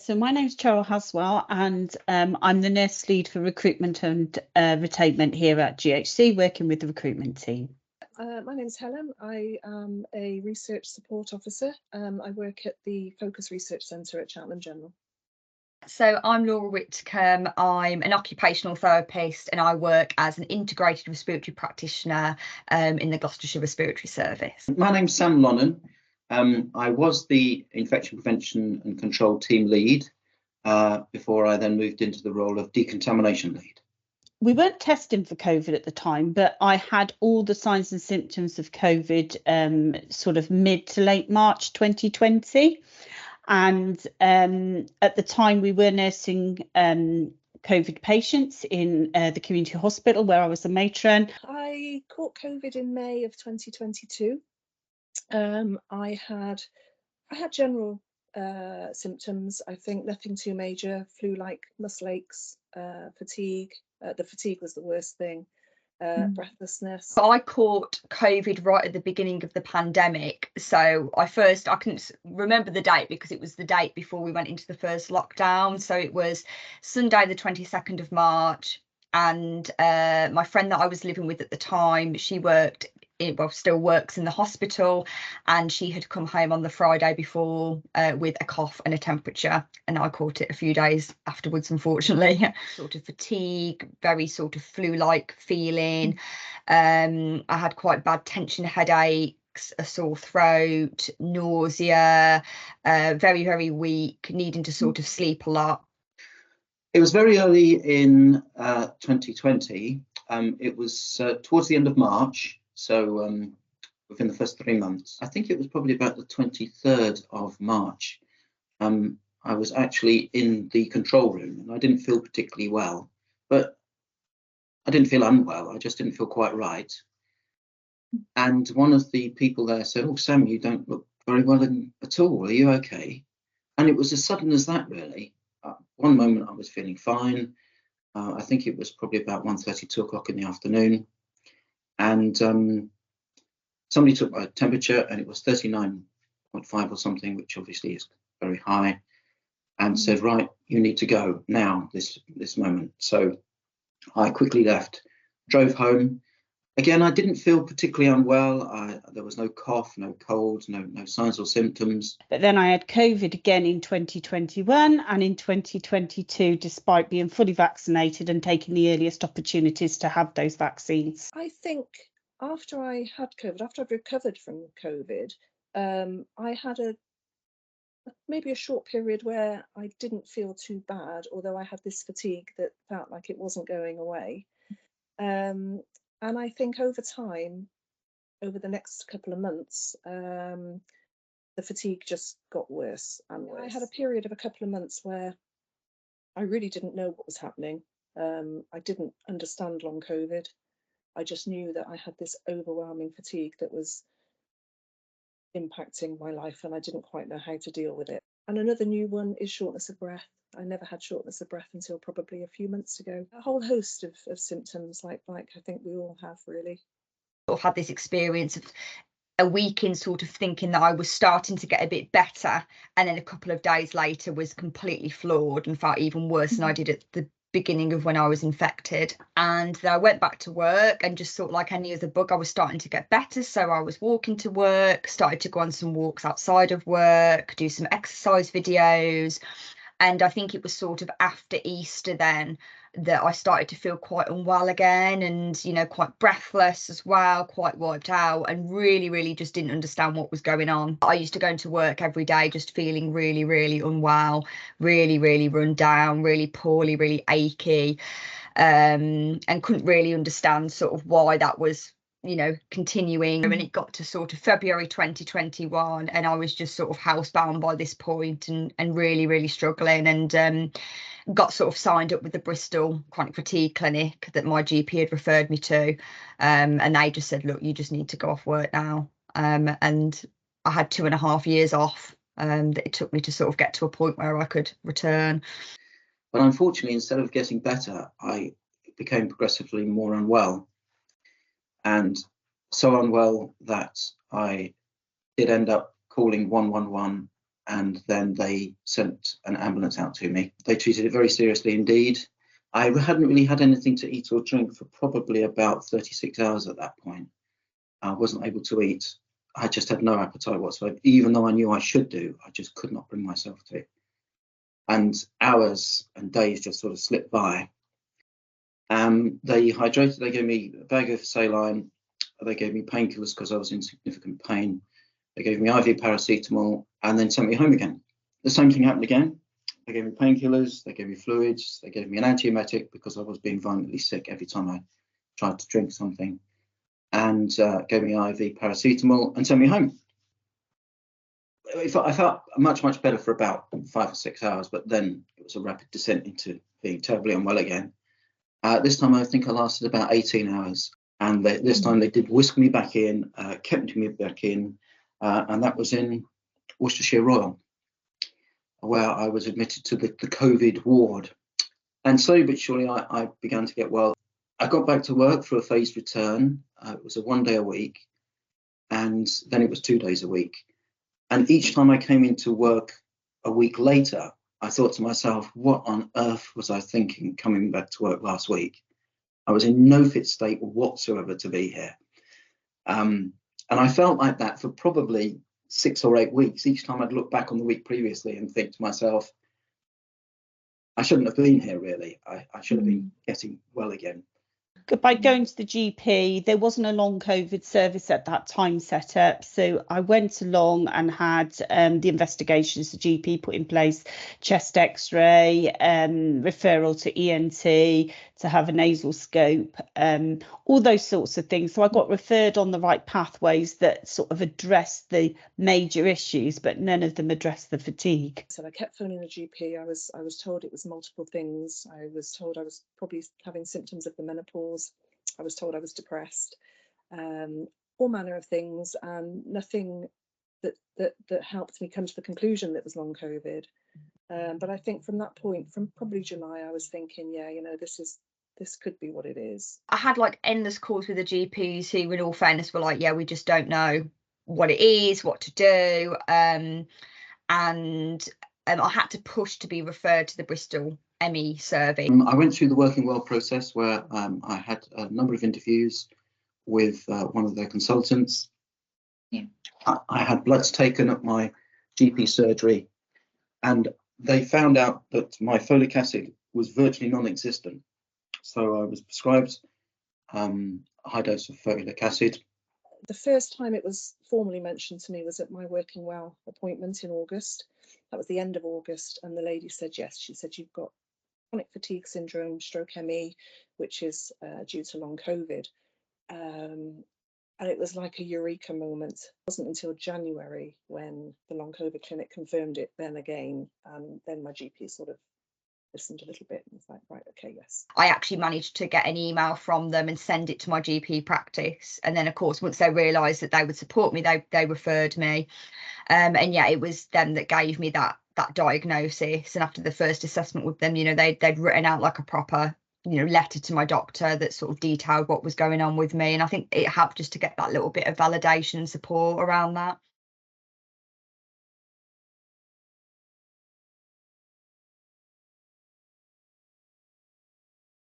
So my name's Cheryl Haswell, and I'm the nurse lead for recruitment and retainment here at GHC, working with the recruitment team. My name's Helen. I am a research support officer. I work at the Focus Research Centre at Cheltenham General. So I'm Laura Whitcomb. I'm an occupational therapist and I work as an integrated respiratory practitioner in the Gloucestershire Respiratory Service. My name's Sam Lonnan. I was the infection prevention and control team lead before I then moved into the role of decontamination lead. We weren't testing for COVID at the time, but I had all the signs and symptoms of COVID sort of mid to late March 2020. And at the time we were nursing COVID patients in the community hospital where I was a matron. I caught COVID in May of 2022. I had general symptoms. I think nothing too major, flu-like muscle aches, fatigue. The fatigue was the worst thing. Breathlessness. I caught COVID right at the beginning of the pandemic. So I couldn't remember the date because it was the date before we went into the first lockdown. So it was Sunday, the 22nd of March. And my friend that I was living with at the time, still works in the hospital, and she had come home on the Friday before with a cough and a temperature, and I caught it a few days afterwards, unfortunately. Sort of fatigue, very sort of flu-like feeling. I had quite bad tension headaches, a sore throat, nausea, very, very weak, needing to sort of sleep a lot. It was very early in 2020. It was towards the end of March. So within the first 3 months, I think it was probably about the 23rd of March, I was actually in the control room and I didn't feel particularly well, but I didn't feel unwell. I just didn't feel quite right. And one of the people there said, "Oh, Sam, you don't look very well at all. Are you okay?" And it was as sudden as that, really. One moment I was feeling fine. I think it was probably about 1:30, 2 o'clock in the afternoon. And somebody took my temperature and it was 39.5 or something, which obviously is very high, and said, "Right, you need to go now, this moment." So I quickly left, drove home. Again, I didn't feel particularly unwell. There was no cough, no cold, no signs or symptoms. But then I had COVID again in 2021 and in 2022, despite being fully vaccinated and taking the earliest opportunities to have those vaccines. I think after I had COVID, after I'd recovered from COVID, I had maybe a short period where I didn't feel too bad, although I had this fatigue that felt like it wasn't going away. And I think over time, over the next couple of months, the fatigue just got worse and worse. I had a period of a couple of months where I really didn't know what was happening. I didn't understand long COVID. I just knew that I had this overwhelming fatigue that was impacting my life and I didn't quite know how to deal with it. And another new one is shortness of breath. I never had shortness of breath until probably a few months ago. A whole host of symptoms like I think we all have, really. I've had this experience of a week in sort of thinking that I was starting to get a bit better, and then a couple of days later was completely floored and felt even worse than I did at the beginning of when I was infected. And then I went back to work and just thought, like any other bug, I was starting to get better. So I was walking to work, started to go on some walks outside of work, do some exercise videos. And I think it was sort of after Easter then that I started to feel quite unwell again, and, you know, quite breathless as well, quite wiped out, and really, really just didn't understand what was going on. I used to go into work every day just feeling really, really unwell, really, really run down, really poorly, really achy, and couldn't really understand sort of why that was, you know, continuing. And it got to sort of February 2021 and I was just sort of housebound by this point and really, really struggling, and got sort of signed up with the Bristol chronic fatigue clinic that my GP had referred me to, and they just said, "Look, you just need to go off work now." And I had 2.5 years off that it took me to sort of get to a point where I could return. But unfortunately, instead of getting better, I became progressively more unwell, and so unwell that I did end up calling 111 and then they sent an ambulance out to me. They treated it very seriously indeed. I hadn't really had anything to eat or drink for probably about 36 hours at that point. I wasn't able to eat. I just had no appetite whatsoever. Even though I knew I should do, I just could not bring myself to. And hours and days just sort of slipped by. They hydrated, they gave me a bag of saline, they gave me painkillers because I was in significant pain. They gave me IV paracetamol and then sent me home again. The same thing happened again. They gave me painkillers, they gave me fluids, they gave me an antiemetic because I was being violently sick every time I tried to drink something, and gave me IV paracetamol and sent me home. I felt much, much better for about 5 or 6 hours, but then it was a rapid descent into being terribly unwell again. This time I think I lasted about 18 hours. And this time they did whisk me back in, kept me back in, and that was in Worcestershire Royal, where I was admitted to the COVID ward. And slowly but surely I began to get well. I got back to work for a phased return. It was a 1 day a week, and then it was 2 days a week. And each time I came into work a week later, I thought to myself, what on earth was I thinking coming back to work last week? I was in no fit state whatsoever to be here. And I felt like that for probably 6 or 8 weeks. Each time I'd look back on the week previously and think to myself, I shouldn't have been here really. I should have been getting well again. By going to the GP, there wasn't a long COVID service at that time set up. So I went along and had the investigations the GP put in place, chest x-ray, referral to ENT, to have a nasal scope, all those sorts of things. So I got referred on the right pathways that sort of addressed the major issues, but none of them addressed the fatigue. So I kept phoning the GP. I was told it was multiple things. I was told I was probably having symptoms of the menopause. I was told I was depressed, all manner of things, and nothing that helped me come to the conclusion that it was long COVID. But I think from that point, from probably July, I was thinking, yeah, you know, this could be what it is. I had like endless calls with the GPs who, in all fairness, were like, yeah, we just don't know what it is, what to do. And I had to push to be referred to the Bristol ME survey. I went through the Working Well process where I had a number of interviews with one of their consultants. Yeah. I had bloods taken at my GP surgery, and they found out that my folic acid was virtually non-existent. So I was prescribed a high dose of folic acid. The first time it was formally mentioned to me was at my Working Well appointment in August. That was the end of August, and the lady said, yes, she said, you've got chronic fatigue syndrome, stroke ME, which is due to long COVID. And it was like a eureka moment. It wasn't until January when the long COVID clinic confirmed it then again, and then my GP sort of listened a little bit and was like, right, okay, yes. I actually managed to get an email from them and send it to my GP practice, and then of course once they realised that they would support me, they referred me, and yeah, it was them that gave me that diagnosis. And after the first assessment with them, you know, they'd written out like a proper, you know, letter to my doctor that sort of detailed what was going on with me, and I think it helped just to get that little bit of validation and support around that.